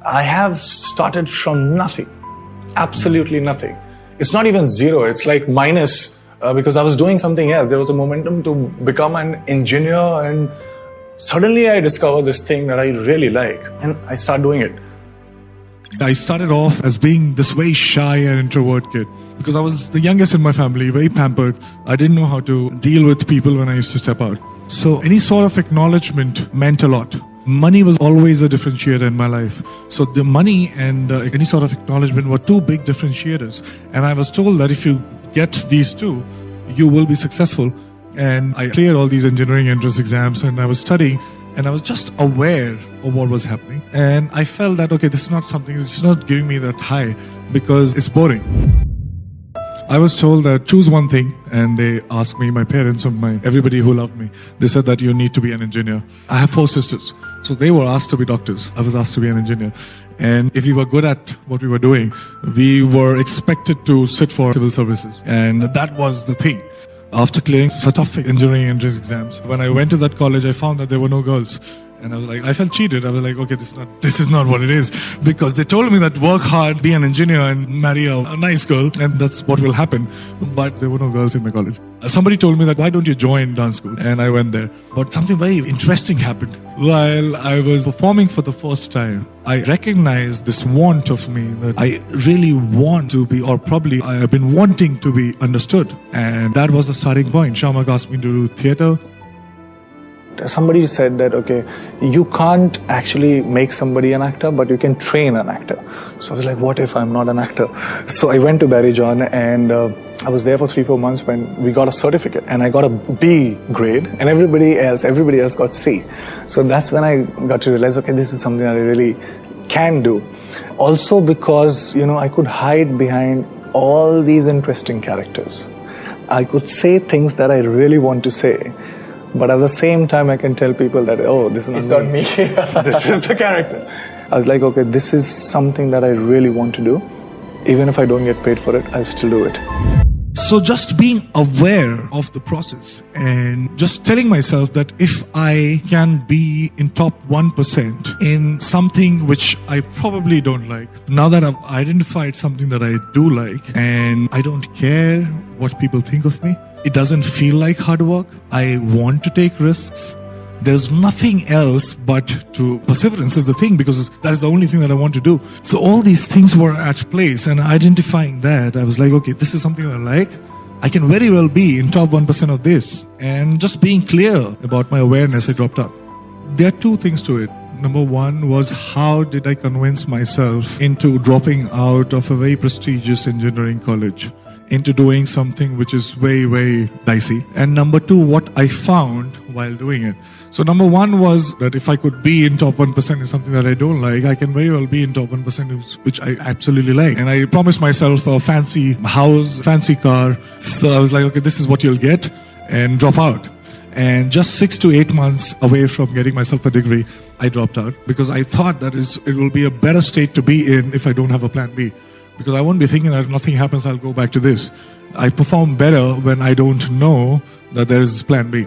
I have started from nothing, absolutely nothing. It's not even zero, it's like minus because I was doing something else. There was a momentum to become an engineer, and suddenly I discovered this thing that I really like, and I start doing it. I started off as being this very shy and introvert kid because I was the youngest in my family, very pampered. I didn't know how to deal with people when I used to step out. So any sort of acknowledgement meant a lot. Money was always a differentiator in my life. So the money and any sort of acknowledgement were two big differentiators. And I was told that if you get these two, you will be successful. And I cleared all these engineering entrance exams, and I was studying, and I was just aware of what was happening. And I felt that, okay, this is not something, it's not giving me that high because it's boring. I was told that choose one thing, and they asked me, my parents and everybody who loved me, they said that you need to be an engineer. I have 4 sisters, so they were asked to be doctors. I was asked to be an engineer. And if we were good at what we were doing, we were expected to sit for civil services. And that was the thing. After clearing such tough engineering entrance exams, when I went to that college, I found that there were no girls. And I was like, I felt cheated. I was like, okay, this is not what it is. Because they told me that work hard, be an engineer, and marry a nice girl, and that's what will happen. But there were no girls in my college. Somebody told me that, why don't you join dance school? And I went there. But something very interesting happened. While I was performing for the first time, I recognized this want of me that I really want to be, or probably I have been wanting to be understood. And that was the starting point. Shamak asked me to do theatre. Somebody said that, okay, you can't actually make somebody an actor, but you can train an actor. So I was like, what if I'm not an actor? So I went to Barry John, and I was there for 3-4 months when we got a certificate, and I got a B grade, and everybody else got C. So that's when I got to realize, okay, this is something that I really can do. Also because, I could hide behind all these interesting characters. I could say things that I really want to say. But at the same time, I can tell people that, oh, this is not me. This is the character. I was like, okay, this is something that I really want to do. Even if I don't get paid for it, I'll still do it. So just being aware of the process and just telling myself that if I can be in top 1% in something which I probably don't like, now that I've identified something that I do like and I don't care what people think of me, it doesn't feel like hard work. I want to take risks. There's nothing else but to perseverance is the thing, because that is the only thing that I want to do. So all these things were at place, and identifying that, I was like, okay, this is something I like. I can very well be in top 1% of this. And just being clear about my awareness, I dropped out. There are 2 things to it. Number 1 was, how did I convince myself into dropping out of a very prestigious engineering college into doing something which is very, very dicey. And number 2, what I found while doing it. So number 1 was that if I could be in top 1% in something that I don't like, I can very well be in top 1% which I absolutely like. And I promised myself a fancy house, fancy car. So I was like, okay, this is what you'll get, and drop out. And just 6 to 8 months away from getting myself a degree, I dropped out because I thought that it will be a better state to be in if I don't have a plan B. Because I won't be thinking that if nothing happens, I'll go back to this. I perform better when I don't know that there is plan B.